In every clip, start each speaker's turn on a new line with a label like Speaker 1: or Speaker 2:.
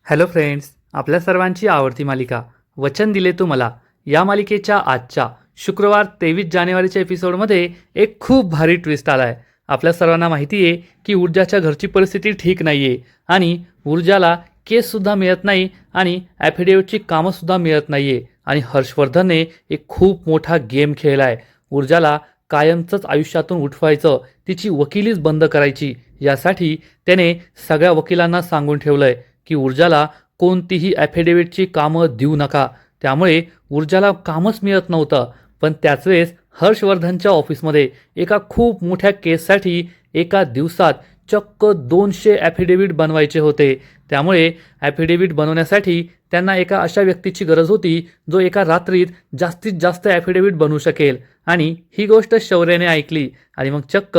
Speaker 1: Hello friends, आपल्या सर्वांची आवडती मालिका वचन दिले तू मला या मालिकेच्या आजच्या शुक्रवार 23 जानेवारीच्या एपिसोडमध्ये एक खूप भारी ट्विस्ट आला आहे. आपल्या सर्वांना माहिती आहे की ऊर्जाच्या घरची परिस्थिती ठीक नाही आहे आणि ऊर्जाला केससुद्धा मिळत नाही आणि ॲफिडेविटची कामंसुद्धा मिळत नाही आहे आणि हर्षवर्धनने एक खूप मोठा गेम खेळला आहे. ऊर्जाला कायमचंच आयुष्यातून उठवायचं, तिची वकिलीच बंद करायची, यासाठी त्याने सगळ्या वकिलांना सांगून ठेवलं आहे की ऊर्जाला कोणतीही ॲफिडेविटची कामं देऊ नका. त्यामुळे ऊर्जाला कामच मिळत नव्हतं. पण त्याच वेळेस हर्षवर्धनच्या ऑफिसमध्ये एका खूप मोठ्या केससाठी एका दिवसात चक्क 200 ॲफिडेविट बनवायचे होते. त्यामुळे ॲफिडेविट बनवण्यासाठी त्यांना एका अशा व्यक्तीची गरज होती जो एका रात्रीत जास्तीत जास्त ॲफिडेविट बनवू शकेल. आणि ही गोष्ट शौर्याने ऐकली आणि मग चक्क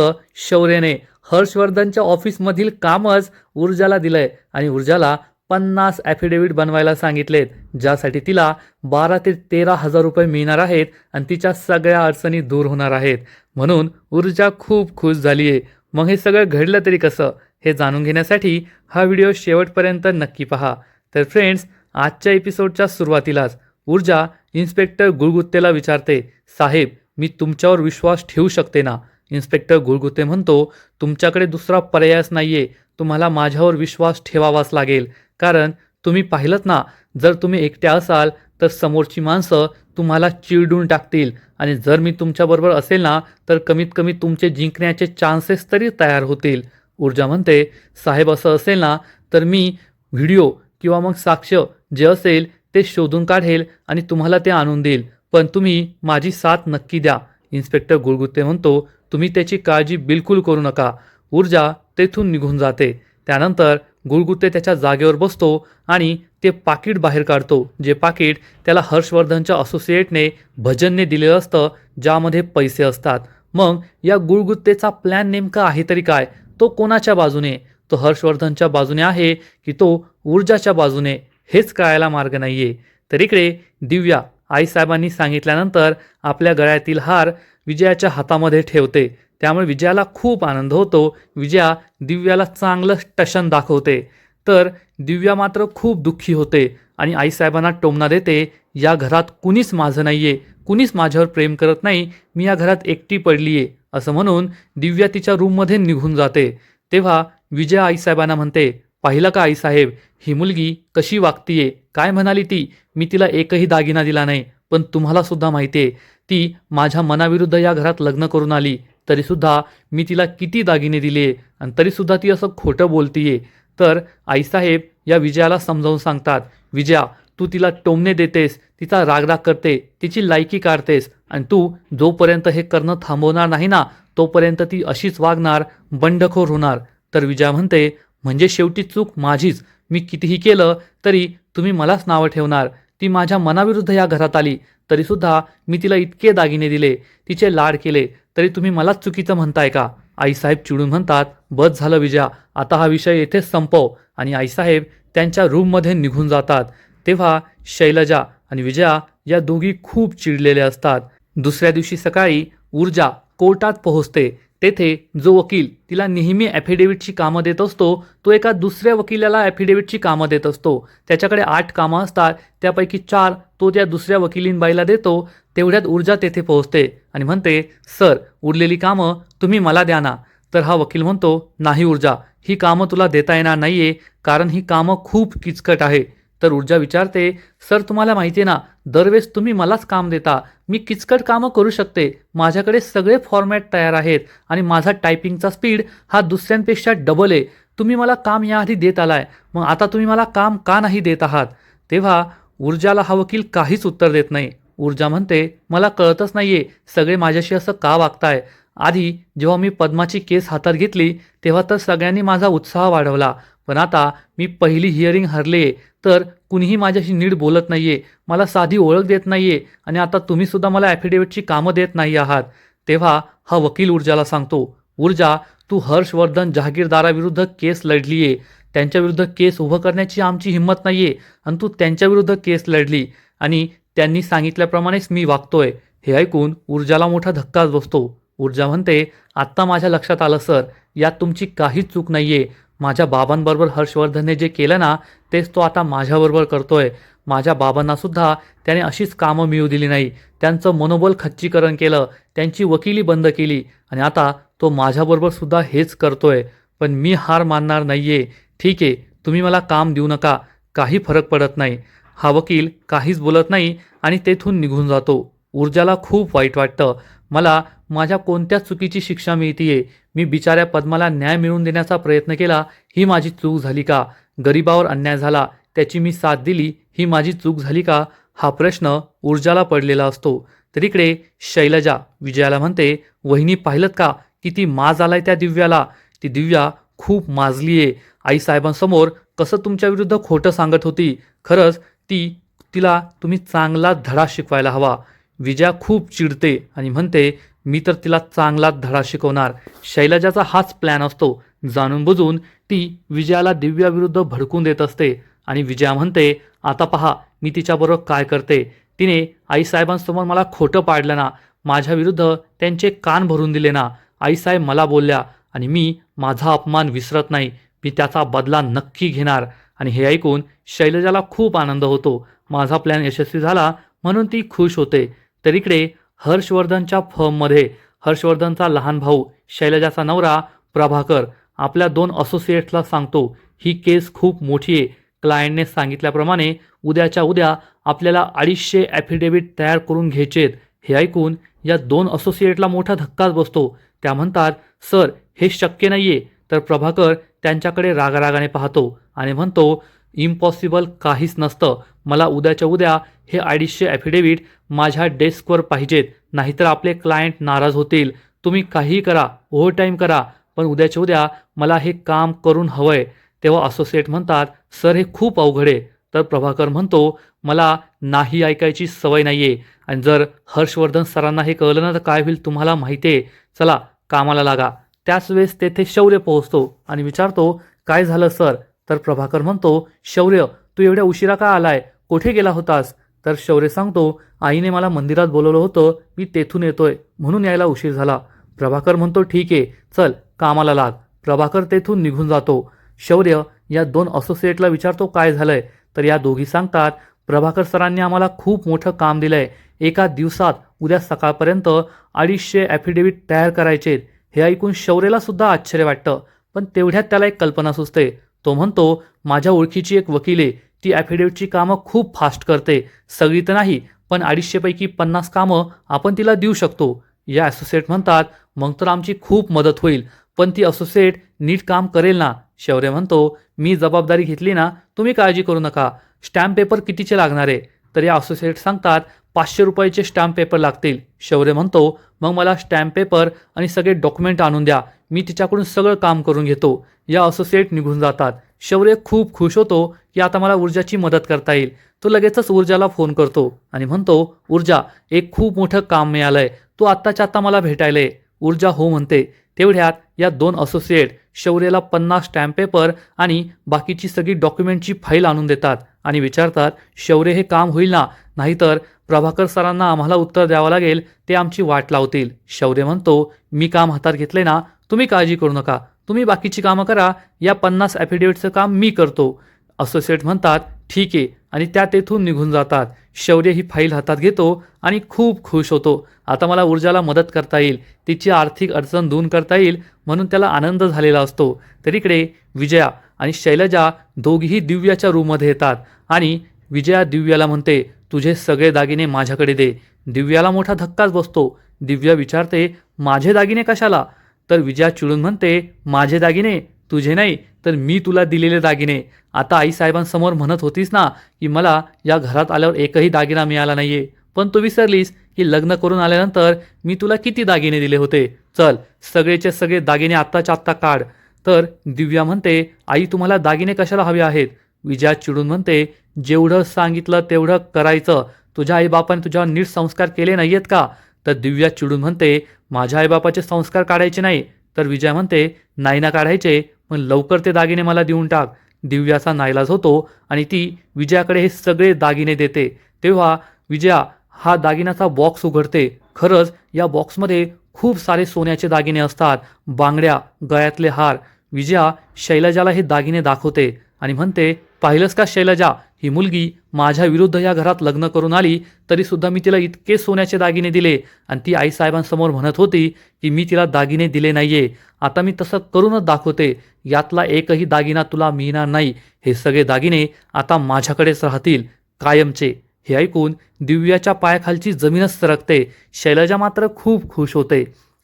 Speaker 1: शौर्याने हर्षवर्धनच्या ऑफिसमधील कामच ऊर्जाला दिलंय आणि ऊर्जाला 50 ॲफिडेविट बनवायला सांगितलेत, ज्यासाठी तिला 12 ते 13 हजार रुपये मिळणार आहेत आणि तिच्या सगळ्या अडचणी दूर होणार आहेत. म्हणून ऊर्जा खूप खुश झाली आहे. मग हे सगळं घडलं तरी कसं, हे जाणून घेण्यासाठी हा व्हिडिओ शेवटपर्यंत नक्की पहा. तर फ्रेंड्स, आजच्या एपिसोडच्या सुरुवातीलाच ऊर्जा इन्स्पेक्टर गुळगुत्तेला विचारते, साहेब, मी तुमच्यावर विश्वास ठेवू शकते ना? इन्स्पेक्टर गुळगुत्ते म्हणतो, तुमच्याकडे दुसरा पर्यायच नाहीये, तुम्हाला माझ्यावर विश्वास ठेवावाच लागेल. कारण तुम्ही पाहिलंत ना, जर तुम्ही एकट्या असाल तर समोरची माणसं तुम्हाला चिरडून टाकतील आणि जर मी तुमच्याबरोबर असेल ना, तर कमीत कमी तुमचे जिंकण्याचे चान्सेस तरी तयार होतील. ऊर्जा म्हणते, साहेब, असं असेल ना तर मी व्हिडिओ किंवा मग साक्ष जे असेल ते शोधून काढेल आणि तुम्हाला ते आणून देईल, पण तुम्ही माझी साथ नक्की द्या. इन्स्पेक्टर गुळगुत्ते म्हणतो, तुम्ही त्याची काळजी बिलकुल करू नका. ऊर्जा तेथून निघून जाते. त्यानंतर गुळगुत्ते त्याच्या जागेवर बसतो आणि ते पाकिट बाहेर काढतो, जे पाकिट त्याला हर्षवर्धनच्या असोसिएटने भजनने दिलेलं असतं, ज्यामध्ये पैसे असतात. मग या गुळगुत्तेचा प्लॅन नेमका आहे तरी काय? तो कोणाच्या बाजूने? तो हर्षवर्धनच्या बाजूने आहे की तो ऊर्जाच्या बाजूने? हेच कळायला मार्ग नाहीये. तर इकडे दिव्या आईसाहेबांनी सांगितल्यानंतर आपल्या गळ्यातील हार विजयाच्या हातामध्ये ठेवते. त्यामुळे विजयाला खूप आनंद होतो. विजया दिव्याला चांगलं टशन दाखवते. तर दिव्या मात्र खूप दुःखी होते आणि आईसाहेबांना टोमणा देते, या घरात कुणीच माझं नाहीये, कुणीच माझ्यावर प्रेम करत नाही, मी या घरात एकटी पडलीये, असं म्हणून दिव्या तिच्या रूममध्ये निघून जाते. तेव्हा विजया आईसाहेबांना म्हणते, पाहिलं का आईसाहेब, ही मुलगी कशी वागतीये? काय म्हणाली ती? मी तिला एकही दागिना दिला नाही, पण तुम्हाला सुद्धा माहिती आहे ती माझ्या मनाविरुद्ध या घरात लग्न करून आली, तरीसुद्धा मी तिला किती दागिने दिले आणि तरीसुद्धा ती असं खोटं बोलतीये. तर आईसाहेब या विजयाला समजावून सांगतात, विजया, तू तिला टोमणे देतेस, तिचा रागराग करते, तिची लायकी काढतेस आणि तू जोपर्यंत हे करणं थांबवणार नाही ना, तोपर्यंत ती अशीच वागणार, बंडखोर होणार. तर विजया म्हणते, म्हणजे शेवटी चूक माझीच, मी कितीही केलं तरी तुम्ही मलाच नावं ठेवणार. ती माझ्या मनाविरुद्ध या घरात आली, तरीसुद्धा मी तिला इतके दागिने दिले, तिचे लाड केले, तरी तुम्ही मलाच चुकीचं म्हणताय का? आईसाहेब चिडून म्हणतात, बस झालं विजया, आता हा विषय येथेच संपव. आणि आईसाहेब त्यांच्या रूममध्ये निघून जातात. तेव्हा शैलजा आणि विजया या दोघी खूप चिडलेल्या असतात. दुसऱ्या दिवशी सकाळी ऊर्जा कोर्टात पोहोचते. तेथे जो वकील तिला नेहमी ॲफिडेविटची कामं देत असतो, तो एका दुसऱ्या वकिलाला ॲफिडेविटची कामं देत असतो. त्याच्याकडे 8 कामं असतात, त्यापैकी 4 तो त्या दुसऱ्या वकिलींबाईला देतो. तेवढ्यात ऊर्जा तेथे पोहोचते आणि म्हणते, सर, उरलेली कामं तुम्ही मला द्या ना. तर हा वकील म्हणतो, नाही ऊर्जा, ही कामं तुला देता येणार नाहीये, कारण ही कामं खूप किचकट आहे. तर ऊर्जा विचारते, सर, तुम्हाला माहिती आहे ना, दरवेळेस तुम्ही मलाच काम देता, मी किचकट कामं करू शकते, माझ्याकडे सगळे फॉर्मॅट तयार आहेत आणि माझा टायपिंगचा स्पीड हा दुसऱ्यांपेक्षा डबल आहे. तुम्ही मला काम याआधी देत आलाय, मग आता तुम्ही मला काम का नाही देत आहात? तेव्हा ऊर्जाला हा वकील काहीच उत्तर देत नाही. ऊर्जा म्हणते, मला कळतच नाहीये, सगळे माझ्याशी असं का वागताय? आधी जेव्हा मी पद्माची केस हातात घेतली तेव्हा तर सगळ्यांनी माझा उत्साह वाढवला, पण आता मी पहिली हिअरिंग हरले तर कुणीही माझ्याशी नीट बोलत नाहीये, मला साधी ओळख देत नाहीये आणि आता तुम्ही सुद्धा मला ॲफिडेविटची कामं देत नाही आहात. तेव्हा हा वकील ऊर्जाला सांगतो, ऊर्जा, तू हर्षवर्धन जहागीरदाराविरुद्ध केस लढलीये, त्यांच्याविरुद्ध केस उभं करण्याची आमची हिंमत नाहीये आणि तू त्यांच्याविरुद्ध केस लढली आणि त्यांनी सांगितल्याप्रमाणेच मी वागतोय. हे ऐकून ऊर्जाला मोठा धक्काच बसतो. ऊर्जा म्हणते, आत्ता माझ्या लक्षात आलं सर, यात तुमची काहीच चूक नाहीये. माझ्या बाबांबरोबर हर्षवर्धनने जे केलं ना तेच तो आता माझ्याबरोबर करतोय. माझ्या बाबांना सुद्धा त्याने अशीच कामं मिळू दिली नाही. त्यांचं मनोबल खच्चीकरण केलं, त्यांची वकिली बंद केली आणि आता तो माझ्याबरोबर सुद्धा हेच करतोय. पण मी हार मानणार नाहीये. ठीक आहे, तुम्ही मला काम देऊ नका, काही फरक पडत नाही. हा वकील काहीच बोलत नाही आणि तेथून निघून जातो. ऊर्जाला खूप वाईट वाटतं. मला माझ्या कोणत्याच चुकीची शिक्षा मिळतीये. मी बिचाऱ्या पद्माला न्याय मिळवून देण्याचा प्रयत्न केला, ही माझी चूक झाली का? गरिबावर अन्याय झाला, त्याची मी साथ दिली, ही माझी चूक झाली का? हा प्रश्न ऊर्जाला पडलेला असतो. तर इकडे शैलजा विजयाला म्हणते, वहिनी पाहिलत का किती माज आलाय त्या दिव्याला? ती दिव्या खूप माजलीये. आईसाहेबांसमोर कसं तुमच्या विरुद्ध खोटं सांगत होती. खरंच तिला तुम्ही चांगला धडा शिकवायला हवा. विजया खूप चिडते आणि म्हणते, मी तर तिला चांगलाच धडा शिकवणार. शैलजाचा हाच प्लॅन असतो. जाणून बुजून ती विजयाला दिव्याविरुद्ध भडकून देत असते आणि विजया म्हणते, आता पहा मी तिच्याबरोबर काय करते. तिने आईसाहेबांसमोर मला खोटं पाडलं ना, माझ्या विरुद्ध त्यांचे कान भरून दिले ना. आईसाहेब मला बोलल्या आणि मी माझा अपमान विसरत नाही. मी त्याचा बदला नक्की घेणार. आणि हे ऐकून शैलजाला खूप आनंद होतो. माझा प्लॅन यशस्वी झाला म्हणून ती खुश होते. तर इकडे हर्षवर्धनच्या फर्ममध्ये हर्षवर्धनचा लहान भाऊ शैलजाचा नवरा प्रभाकर आपल्या 2 असोसिएट्सला सांगतो, ही केस खूप मोठी आहे. क्लायंटने सांगितल्याप्रमाणे उद्याच्या उद्या आपल्याला 250 ॲफिडेव्हिट तयार करून घ्यायचेत. हे ऐकून या 2 असोसिएटला मोठा धक्काच बसतो. त्या म्हणतात, सर हे शक्य नाहीये. तर प्रभाकर त्यांच्याकडे रागारागाने पाहतो आणि म्हणतो, इम्पॉसिबल काहीच नसतं. मला उद्याच्या उद्या हे 250 ॲफिडेव्हिट माझ्या डेस्कवर पाहिजेत, नाहीतर आपले क्लायंट नाराज होतील. तुम्ही काहीही करा, ओव्हरटाईम करा, पण उद्याच्या उद्या मला हे काम करून हवंय. तेव्हा असोसिएट म्हणतात, सर हे खूप अवघड आहे. तर प्रभाकर म्हणतो, मला नाही ऐकायची सवय नाहीये आणि जर हर्षवर्धन सरांना हे कळलं ना तर काय होईल तुम्हाला माहिती आहे. चला कामाला लागा. त्याच वेळेस तेथे शौर्य पोहोचतो आणि विचारतो, काय झालं सर? तर प्रभाकर म्हणतो, शौर्य तू एवढ्या उशिरा का आलाय? कुठे गेला होतास? तर शौर्य सांगतो, आईने मला मंदिरात बोलवलं होतं, मी तेथून येतोय म्हणून यायला उशीर झाला. प्रभाकर म्हणतो, ठीक आहे, चल कामाला लाग. प्रभाकर तेथून निघून जातो. शौर्य या 2 असोसिएटला विचारतो, काय झालंय? तर या दोघी सांगतात, प्रभाकर सरांनी आम्हाला खूप मोठं काम दिलंय. एका दिवसात उद्या सकाळपर्यंत 250 ॲफिडेव्हिट तयार करायचेत. हे ऐकून शौर्यला सुद्धा आश्चर्य वाटतं, पण तेवढ्यात त्याला एक कल्पना सुचते. तो म्हणतो, माझ्या ओळखीची एक वकील आहे, ती ॲफिडेव्हिटची कामं खूप फास्ट करते. सगळी तर नाही, पण 250 पैकी 50 कामं आपण तिला देऊ शकतो. या असोसिएट म्हणतात, मग तर आमची खूप मदत होईल, पण ती असोसिएट नीट काम करेल ना? शौर्य म्हणतो, मी जबाबदारी घेतली ना, तुम्ही काळजी करू नका. स्टॅम्प पेपर कितीचे लागणार आहे? तर या असोसिएट सांगतात, 500 रुपयाचे स्टॅम्प पेपर लागतील. शौर्य म्हणतो, मग मला स्टॅम्प पेपर आणि सगळे डॉक्युमेंट आणून द्या, मी तिच्याकडून सगळं काम करून घेतो. या असोसिएट निघून जातात. शौर्य खूप खुश होतो की आता मला ऊर्जाची मदत करता येईल. तो लगेचच ऊर्जाला फोन करतो आणि म्हणतो, ऊर्जा एक खूप मोठं काम मिळालंय, तू आत्ताच्या आत्ता मला भेटायला ये. ऊर्जा हो म्हणते. तेवढ्यात या 2 असोसिएट शौर्यला 50 स्टॅम्प पेपर आणि बाकीची सगळी डॉक्युमेंटची फाईल आणून देतात आणि विचारतात, शौर्य हे काम होईल ना? नाहीतर प्रभाकर सरांना आम्हाला उत्तर द्यावं लागेल, ते आमची वाट लावतील. शौर्य म्हणतो, मी काम हातात घेतले ना, तुम्ही काळजी करू नका, तुम्ही बाकीची कामं करा, या 50 ॲफिडेव्हिटचं काम मी करतो. असोसिएट म्हणतात, ठीक आहे, आणि त्या तेथून निघून जातात. शौर्य ही फाईल हातात घेतो आणि खूप खुश होतो. आता मला ऊर्जाला मदत करता येईल, तिची आर्थिक अडचण दूर करता येईल म्हणून त्याला आनंद झालेला असतो. तर इकडे विजया आणि शैलजा दोघीही दिव्याच्या रूममध्ये येतात आणि विजया दिव्याला म्हणते, तुझे सगळे दागिने माझ्याकडे दे. दिव्याला मोठा धक्काच बसतो. दिव्या विचारते, माझे दागिने कशाला? तर विजया चिडून म्हणते, माझे दागिने? तुझे नाही तर मी तुला दिलेले दागिने. आता आईसाहेबांसमोर म्हणत होतीस ना की मला या घरात आल्यावर एकही दागिना मिळाला नाहीये, पण तू विसरलीस की लग्न करून आल्यानंतर मी तुला किती दागिने दिले होते. चल सगळेचे सगळे दागिने आत्ताच्या आत्ता काढ. तर दिव्या म्हणते, आई तुम्हाला दागिने कशाला हवे आहेत? विजया चिडून म्हणते, जेवढं सांगितलं तेवढं करायचं. तुझ्या आईबापाने तुझ्यावर नीट संस्कार केले नाहीयेत का? तर दिव्या चिडून म्हणते, माझ्या आईबापाचे संस्कार काढायचे नाही. तर विजया म्हणते, नाही ना काढायचे, पण लवकर ते दागिने मला देऊन टाक. दिव्याचा नाईलाज होतो आणि ती विजयाकडे हे सगळे दागिने देते. तेव्हा विजया हा दागिन्याचा बॉक्स उघडते. खरंच या बॉक्समध्ये खूप सारे सोन्याचे दागिने असतात, बांगड्या, गळ्यातले हार. विजया शैलजाला हे दागिने दाखवते आणि म्हणते, पाहिलंस का शैलजा, ही मुलगी माझ्या विरुद्ध या घरात लग्न करून आली तरीसुद्धा मी तिला इतके सोन्याचे दागिने दिले आणि ती आईसाहेबांसमोर म्हणत होती की मी तिला दागिने दिले नाहीये. आता मी तसं करूनच दाखवते, यातला एकही दागिना तुला मिळणार नाही. हे सगळे दागिने आता माझ्याकडेच राहतील कायमचे. हे ऐकून दिव्याच्या पायाखालची जमीनच सरकते. शैलजा मात्र खूप खुश होते.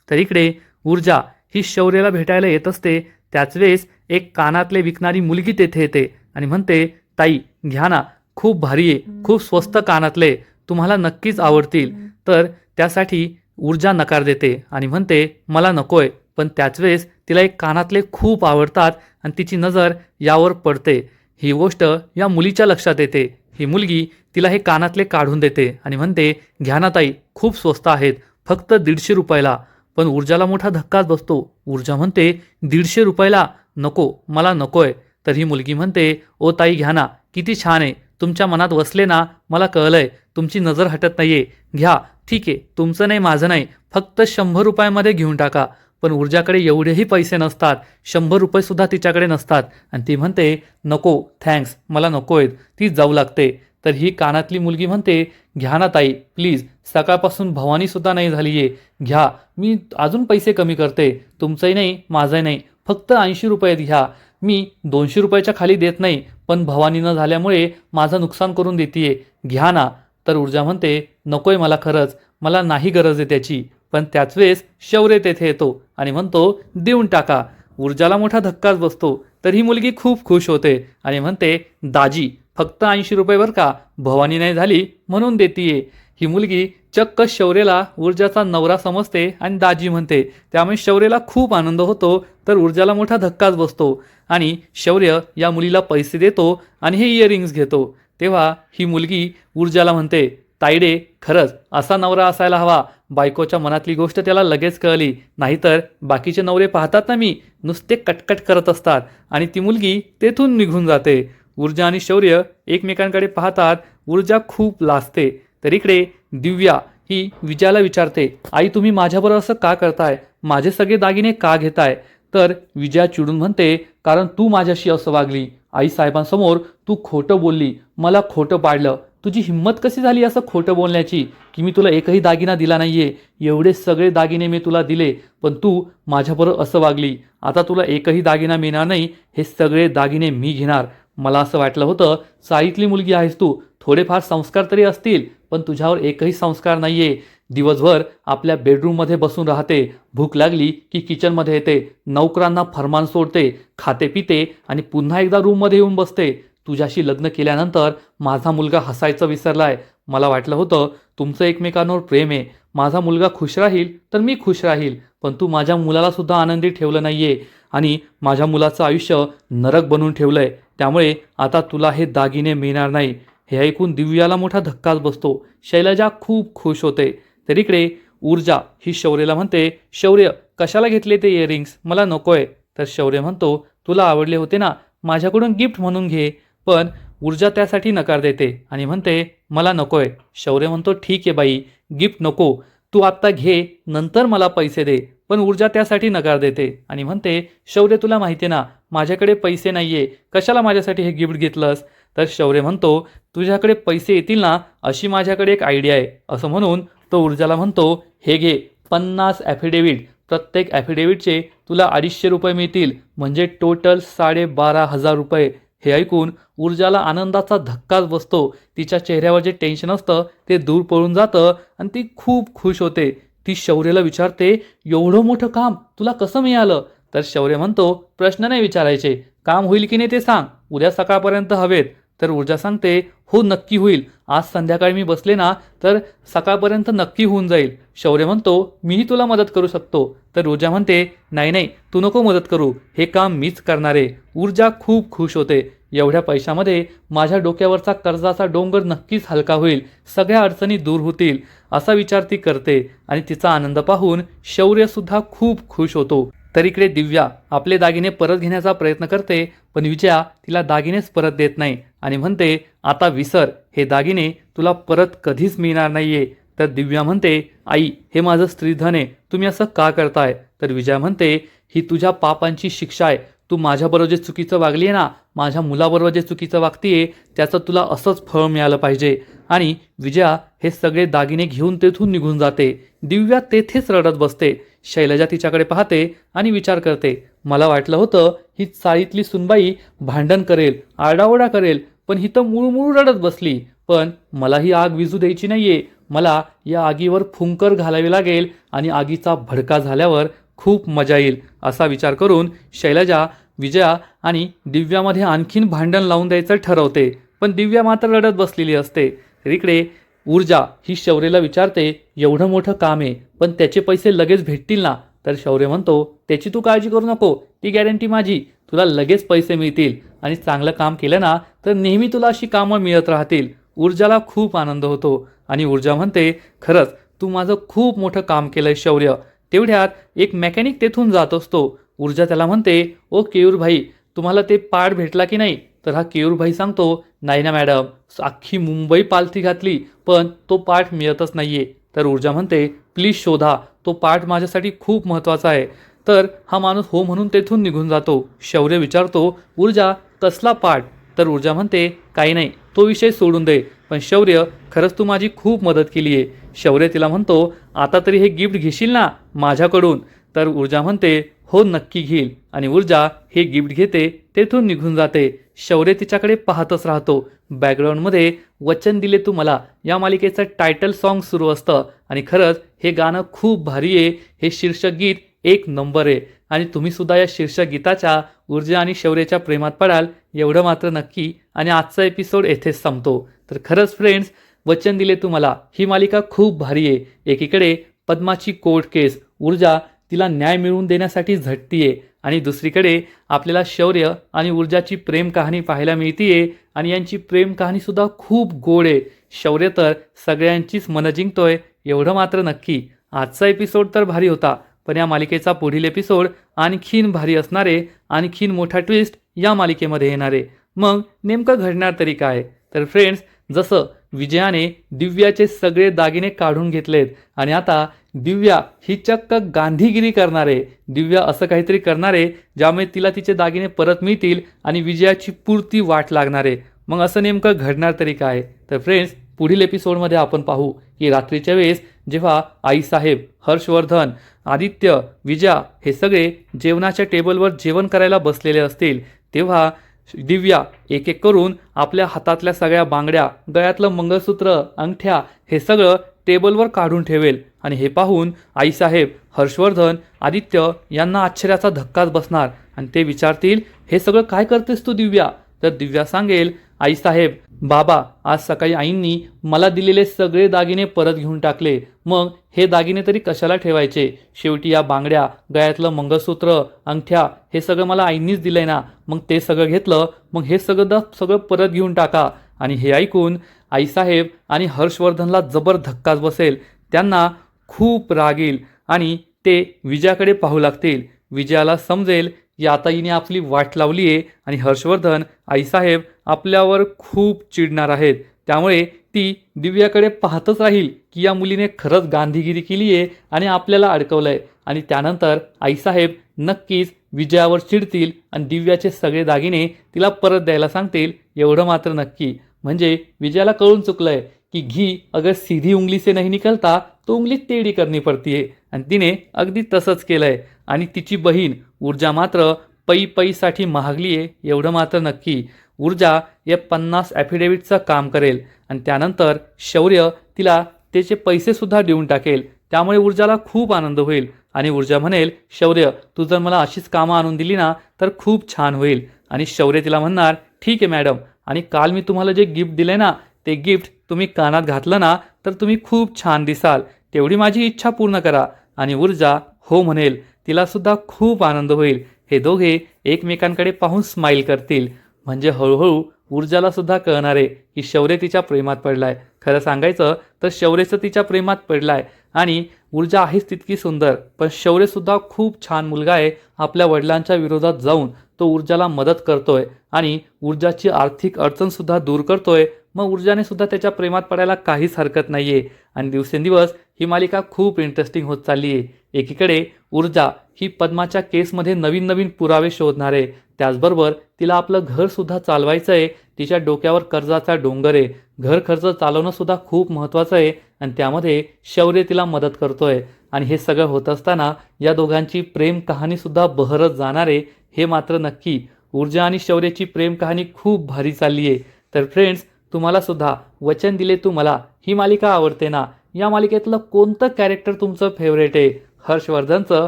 Speaker 1: तर इकडे ऊर्जा ही शौर्याला भेटायला येत असते. त्याच वेळेस एक कानातले विकणारी मुलगी तेथे येते आणि म्हणते, ताई घ्या ना, खूप भारी आहे, खूप स्वस्त कानातले, तुम्हाला नक्कीच आवडतील. तर त्यासाठी ऊर्जा नकार देते आणि म्हणते, मला नकोय. पण त्याच वेळेस तिला एक कानातले खूप आवडतात आणि तिची नजर यावर पडते. ही गोष्ट या मुलीच्या लक्षात येते. ही मुलगी तिला हे कानातले काढून देते आणि म्हणते, घ्या ना ताई, खूप स्वस्त आहेत, फक्त 150 रुपयाला. पण ऊर्जाला मोठा धक्काच बसतो. ऊर्जा म्हणते, 150 रुपयाला? नको, मला नकोय. तर ही मुलगी म्हणते, ओ ताई घ्या ना, किती छान आहे, तुमच्या मनात वसले ना, मला कळलंय, तुमची नजर हटत नाहीये, घ्या. ठीक आहे, तुमचं नाही माझं नाही, फक्त 100 रुपयामध्ये घेऊन टाका. पण ऊर्जाकडे एवढेही पैसे नसतात, 100 रुपयेसुद्धा तिच्याकडे नसतात आणि ती म्हणते, नको थँक्स, मला नको आहेत. ती जाऊ लागते. तर ही कानातली मुलगी म्हणते, घ्या ना ताई प्लीज, सकाळपासून भवानीसुद्धा नाही झाली आहे, घ्या, मी अजून पैसे कमी करते, तुमचंही नाही माझंही नाही, फक्त 80 रुपयात घ्या. मी 200 रुपयाच्या खाली देत नाही, पण भवानी न झाल्यामुळे माझं नुकसान करून देतीये, घ्या ना. तर ऊर्जा म्हणते, नकोय मला, खरंच मला नाही गरज आहे त्याची. पण त्याच वेळेस शौर्य तेथे येतो आणि म्हणतो, देऊन टाका. ऊर्जाला मोठा धक्काच बसतो. तर ही मुलगी खूप खुश होते आणि म्हणते, दाजी फक्त 80 रुपये बरं का, भवानी नाही झाली म्हणून देतीये. ही मुलगी चक्क शौर्याला ऊर्जाचा नवरा समजते आणि दाजी म्हणते. त्यामुळे शौर्याला खूप आनंद होतो. तर ऊर्जाला मोठा धक्काच बसतो आणि शौर्य या मुलीला पैसे देतो आणि हे इयरिंग्स घेतो. तेव्हा ही मुलगी ऊर्जाला म्हणते, ताईडे खरंच असा नवरा असायला हवा. बायकोच्या मनातली गोष्ट त्याला लगेच कळली, नाहीतर बाकीचे नवरे पाहतात ना मी, नुसते कटकट करत असतात. आणि ती मुलगी तेथून निघून जाते. ऊर्जा आणि शौर्य एकमेकांकडे पाहतात. ऊर्जा खूप लाजते. तर इकडे दिव्या ही विजयाला विचारते, आई तुम्ही माझ्याबरोबर असं का करताय, माझे सगळे दागिने का घेताय? तर विजया चिडून म्हणते, कारण तू माझ्याशी असं वागली, आईसाहेबांसमोर तू खोटं बोलली, मला खोटं पाडलं. तुझी हिंमत कशी झाली असं खोटं बोलण्याची, की मी तुला एकही दागिना दिला नाहीये, एवढे सगळे दागिने मी तुला दिले, पण तू माझ्याबरोबर असं वागली. आता तुला एकही दागिना मिळणार नाही, हे सगळे दागिने मी घेणार. मला असं वाटलं होतं चाळीतली मुलगी आहेस तू, थोडेफार संस्कार तरी असतील, पण तुझ्यावर एकही संस्कार नाहीये. दिवसभर आपल्या बेडरूममध्ये बसून राहते, भूक लागली की किचनमध्ये येते, नौकरांना फरमान सोडते, खाते पिते आणि पुन्हा एकदा रूममध्ये येऊन बसते. तुझ्याशी लग्न केल्यानंतर माझा मुलगा हसायचं विसरलाय. मला वाटलं होतं तुमचं एकमेकांवर प्रेम आहे, माझा मुलगा खुश राहील तर मी खुश राहील, पण तू माझ्या मुलाला सुद्धा आनंदी ठेवलं नाहीये आणि माझ्या मुलाचं आयुष्य नरक बनवून ठेवलंय. त्यामुळे आता तुला हे दागिने मिळणार नाही. हे ऐकून दिव्याला मोठा धक्काच बसतो. शैलजा खूप खुश होते. तर इकडे ऊर्जा ही शौर्यला म्हणते, शौर्य कशाला घेतले ते इयरिंग्स, मला नकोय. तर शौर्य म्हणतो, तुला आवडले होते ना, माझ्याकडून गिफ्ट म्हणून घे. पण ऊर्जा त्यासाठी नकार देते आणि म्हणते, मला नकोय. शौर्य म्हणतो, ठीक आहे बाई, गिफ्ट नको, तू आत्ता घे, नंतर मला पैसे दे. पण ऊर्जा त्यासाठी नकार देते आणि म्हणते, शौर्य तुला माहिती ना माझ्याकडे पैसे नाहीये, कशाला माझ्यासाठी हे गिफ्ट घेतलंस? तर शौर्य म्हणतो, तुझ्याकडे पैसे येतील ना अशी माझ्याकडे एक आयडिया आहे. असं म्हणून तो ऊर्जाला म्हणतो, हे घे 50 ॲफिडेविट, प्रत्येक ॲफिडेविटचे तुला 250 रुपये मिळतील, म्हणजे टोटल 12,500 रुपये. हे ऐकून ऊर्जाला आनंदाचा धक्काच बसतो. तिच्या चेहऱ्यावर जे टेन्शन असतं ते दूर पळून जातं आणि ती खूप खुश होते. ती शौर्याला विचारते, एवढं मोठं काम तुला कसं मिळालं? तर शौर्य म्हणतो, प्रश्न नाही विचारायचे, काम होईल की नाही ते सांग, उद्या सकाळपर्यंत हवेत. तर ऊर्जा सांगते, हो नक्की होईल, आज संध्याकाळी मी बसले ना तर सकाळपर्यंत नक्की होऊन जाईल. शौर्य म्हणतो, मीही तुला मदत करू शकतो. तर ऊर्जा म्हणते, नाही नाही तू नको मदत करू, हे काम मीच करणार आहे. ऊर्जा खूप खुश होते. एवढ्या पैशामध्ये माझ्या डोक्यावरचा कर्जाचा डोंगर नक्कीच हलका होईल, सगळ्या अडचणी दूर होतील, असा विचार ती करते आणि तिचा आनंद पाहून शौर्यसुद्धा खूप खुश होतो. तर इकडे दिव्या आपले दागिने परत घेण्याचा प्रयत्न करते, पण विजया तिला दागिनेच परत देत नाही आणि म्हणते, आता विसर, हे दागिने तुला परत कधीच मिळणार नाहीये. तर दिव्या म्हणते, आई हे माझं स्त्रीधन आहे, तुम्ही असं का करताय? तर विजया म्हणते, ही तुझ्या पापांची शिक्षा आहे, तू माझ्याबरोबर जे चुकीचं वागली आहे ना, माझ्या मुलाबरोबर जे चुकीचं वागतीये त्याचं तुला असंच फळ मिळालं पाहिजे. आणि विजया हे सगळे दागिने घेऊन तेथून निघून जाते. दिव्या तेथेच रडत बसते. शैलजा तिच्याकडे पाहते आणि विचार करते, मला वाटलं होतं ही चाळीतली सुनबाई भांडण करेल, आरडाओरडा करेल, पण ही तर मूळूमूळू रडत बसली. पण मला ही आग विझू द्यायची नाहीये. मला या आगीवर फुंकर घालावी लागेल आणि आगीचा भडका झाल्यावर खूप मजा येईल असा विचार करून शैलजा विजया आणि दिव्यामध्ये आणखीन भांडण लावून द्यायचं ठरवते. पण दिव्या मात्र रडत बसलेली असते. तर इकडे ऊर्जा ही शौर्यला विचारते, एवढं मोठं काम आहे पण त्याचे पैसे लगेच भेटतील ना? तर शौर्य म्हणतो, त्याची तू काळजी करू नको, ती गॅरंटी माझी. तुला लगेच पैसे मिळतील आणि चांगलं काम केलं ना तर नेहमी तुला अशी कामं मिळत राहतील. ऊर्जाला खूप आनंद होतो आणि ऊर्जा म्हणते, खरंच तू माझं खूप मोठं काम केलंय शौर्य. तेवढ्यात एक मेकॅनिक तेथून जात असतो. ऊर्जा त्याला म्हणते, ओ केयूर भाई, तुम्हाला ते पार्ट भेटला की नाही? तर हा केयूर भाई सांगतो, नाही ना मॅडम, अख्खी मुंबई पालथी घातली पण तो पार्ट मिळतच नाहीये. तर ऊर्जा म्हणते, प्लीज शोधा, तो पार्ट माझ्यासाठी खूप महत्त्वाचा आहे. तर हा माणूस हो म्हणून तेथून निघून जातो. शौर्य विचारतो, ऊर्जा कसला पार्ट? तर ऊर्जा म्हणते, काही नाही, तो विषय सोडून दे, पण शौर्य खरंच तू माझी खूप मदत केली आहे. शौर्य तिला म्हणतो, आता तरी हे गिफ्ट घेशील ना माझ्याकडून? तर ऊर्जा म्हणते, हो नक्की घेईल. आणि ऊर्जा हे गिफ्ट घेते, तेथून निघून जाते. शौर्य तिच्याकडे पाहतच राहतो. बॅकग्राऊंडमध्ये वचन दिले तू मला या मालिकेचं टायटल सॉन्ग सुरू असतं आणि खरंच हे गाणं खूप भारी आहे. हे शीर्षक गीत एक नंबर आहे आणि तुम्ही सुद्धा या शीर्षक गीताच्या ऊर्जा आणि शौर्याच्या प्रेमात पडाल एवढं मात्र नक्की. आणि आजचा एपिसोड येथेच संपतो. तर खरंच फ्रेंड्स, वचन दिले तू मला ही मालिका खूप भारी आहे. एकीकडे पद्माची कोर्ट केस, ऊर्जा तिला न्याय मिळवून देण्यासाठी झटतीये आणि दुसरीकडे आपल्याला शौर्य आणि ऊर्जाची प्रेम कहाणी पाहायला मिळतीये आणि यांची प्रेम कहाणी सुद्धा खूप गोड आहे. शौर्य तर सगळ्यांचीच मनं जिंकतोय एवढं मात्र नक्की. आजचा एपिसोड तर भारी होता, पण या मालिकेचा पुढील एपिसोड आणखीन भारी असणार आहे. आणखीन मोठा ट्विस्ट या मालिकेमध्ये येणार आहे. मग नेमकं घडणार तरी काय? तर फ्रेंड्स, जसं विजयाने दिव्याचे सगळे दागिने काढून घेतलेत आणि आता दिव्या ही चक्क गांधीगिरी करणार आहे. दिव्या असं काहीतरी करणार आहे ज्यामुळे तिला तिचे दागिने परत मिळतील आणि विजयाची पुरती वाट लागणार आहे. मग असं नेमकं घडणार तरी काय? तर फ्रेंड्स, पुढील एपिसोडमध्ये आपण पाहू की रात्रीच्या वेळेस जेव्हा आईसाहेब, हर्षवर्धन, आदित्य, विजया हे सगळे जेवणाच्या टेबलवर जेवण करायला बसलेले असतील तेव्हा दिव्या एक एक करून आपल्या हातातल्या सगळ्या बांगड्या, गळ्यातलं मंगळसूत्र, अंगठ्या हे सगळं टेबलवर काढून ठेवेल आणि हे पाहून आईसाहेब, हर्षवर्धन, आदित्य यांना आश्चर्याचा धक्काच बसणार आणि ते विचारतील, हे सगळं काय करतेस तू दिव्या? तर दिव्या सांगेल, आईसाहेब, बाबा, आज सकाळी आईंनी मला दिलेले सगळे दागिने परत घेऊन टाकले. मग हे दागिने तरी कशाला ठेवायचे? शेवटी या बांगड्या, गळ्यातलं मंगळसूत्र, अंगठ्या हे सगळं मला आईंनीच दिलंय ना. मग ते सगळं घेतलं, मग हे सगळं परत घेऊन टाका. आणि हे ऐकून आईसाहेब आणि हर्षवर्धनला जबर धक्काच बसेल. त्यांना खूप राग येईल आणि ते विजयाकडे पाहू लागतील. विजयाला समजेल की आता हिने आपली वाट लावली आहे आणि हर्षवर्धन, आईसाहेब आपल्यावर खूप चिडणार आहेत. त्यामुळे ती दिव्याकडे पाहतच राहील की या मुलीने खरंच गांधीगिरी केली आहे आणि आपल्याला अडकवलंय. आणि त्यानंतर आईसाहेब नक्कीच विजयावर चिडतील आणि दिव्याचे सगळे दागिने तिला परत द्यायला सांगतील एवढं मात्र नक्की. म्हणजे विजयाला कळून चुकलंय की घी अगर सीधी उंगली से नहीं निकलता तो उंगली टेढ़ी करनी पड़ती है. आणि तिने अगदी तसंच केलंय. आणि तिची बहीण ऊर्जा मात्र पैसाठी महागली आहे एवढं मात्र नक्की. ऊर्जा या 50 ॲफिडेव्हिटचं काम करेल आणि त्यानंतर शौर्य तिला त्याचे पैसेसुद्धा देऊन टाकेल. त्यामुळे ऊर्जाला खूप आनंद होईल आणि ऊर्जा म्हणेल, शौर्य, तू जर मला अशीच कामं आणून दिली ना तर खूप छान होईल. आणि शौर्य तिला म्हणणार, ठीक आहे मॅडम, आणि काल मी तुम्हाला जे गिफ्ट दिले ना ते गिफ्ट तुम्ही कानात घातलं ना तर तुम्ही खूप छान दिसाल. तेवढी माझी इच्छा पूर्ण करा. आणि ऊर्जा हो म्हणेल. तिलासुद्धा खूप आनंद होईल. हे दोघे एकमेकांकडे पाहून स्माईल करतील. म्हणजे हळूहळू ऊर्जाला सुद्धा कळणार आहे की शौर्य तिच्या प्रेमात पडलाय. खरं सांगायचं तर शौर्यचं तिच्या प्रेमात पडलाय. आणि ऊर्जा आहेच तितकी सुंदर, पण शौर्यसुद्धा खूप छान मुलगा आहे. आपल्या वडिलांच्या विरोधात जाऊन तो ऊर्जाला मदत करतोय आणि ऊर्जाची आर्थिक अडचणसुद्धा दूर करतोय. मग ऊर्जाने सुद्धा त्याच्या प्रेमात पडायला काहीच हरकत नाही आहे. आणि दिवसेंदिवस ही मालिका खूप इंटरेस्टिंग होत चालली आहे. एकीकडे ऊर्जा ही पद्माच्या केसमध्ये नवीन नवीन पुरावे शोधणार आहे. त्याचबरोबर तिला आपलं घरसुद्धा चालवायचं आहे. तिच्या डोक्यावर कर्जाचा डोंगर आहे. घर खर्च चालवणं सुद्धा खूप महत्त्वाचं आहे आणि त्यामध्ये शौर्य तिला मदत करतोय. आणि हे सगळं होत असताना या दोघांची प्रेम कहाणीसुद्धा बहरत जाणार आहे हे मात्र नक्की. ऊर्जा आणि शौर्याची प्रेम कहाणी खूप भारी चालली आहे. तर फ्रेंड्स, तुम्हाला सुद्धा वचन दिले तू मला ही मालिका आवडते ना? या मालिकेतलं कोणतं कॅरेक्टर तुमचं फेवरेट आहे? हर्षवर्धनचं,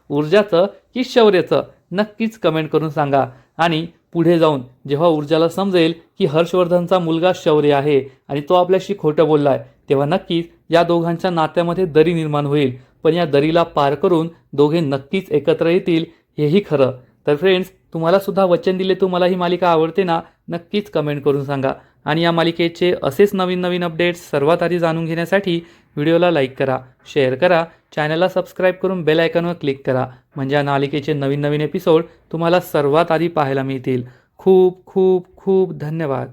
Speaker 1: ऊर्जाचं की शौर्याचं? नक्कीच कमेंट करून सांगा. आणि पुढे जाऊन जेव्हा ऊर्जाला समजेल की हर्षवर्धनचा मुलगा शौर्य आहे आणि तो आपल्याशी खोटं बोललाय, तेव्हा नक्कीच या दोघांच्या नात्यामध्ये दरी निर्माण होईल. पण या दरीला पार करून दोघे नक्कीच एकत्र येतील हेही खरं. तर फ्रेंड्स, तुम्हाला सुद्धा वचन दिले तू मला ही मालिका आवडते ना? नक्कीच कमेंट करून सांगा. आणि या मालिकेचे असेच नवीन नवीन अपडेट्स सर्वात आधी जाणून घेण्यासाठी व्हिडिओला लाईक करा, शेअर करा, चॅनलला सबस्क्राईब करून बेल आयकॉनवर क्लिक करा. म्हणजे या मालिकेचे नवीन नवीन एपिसोड तुम्हाला सर्वात आधी पाहायला मिळतील. खूप खूप खूप धन्यवाद.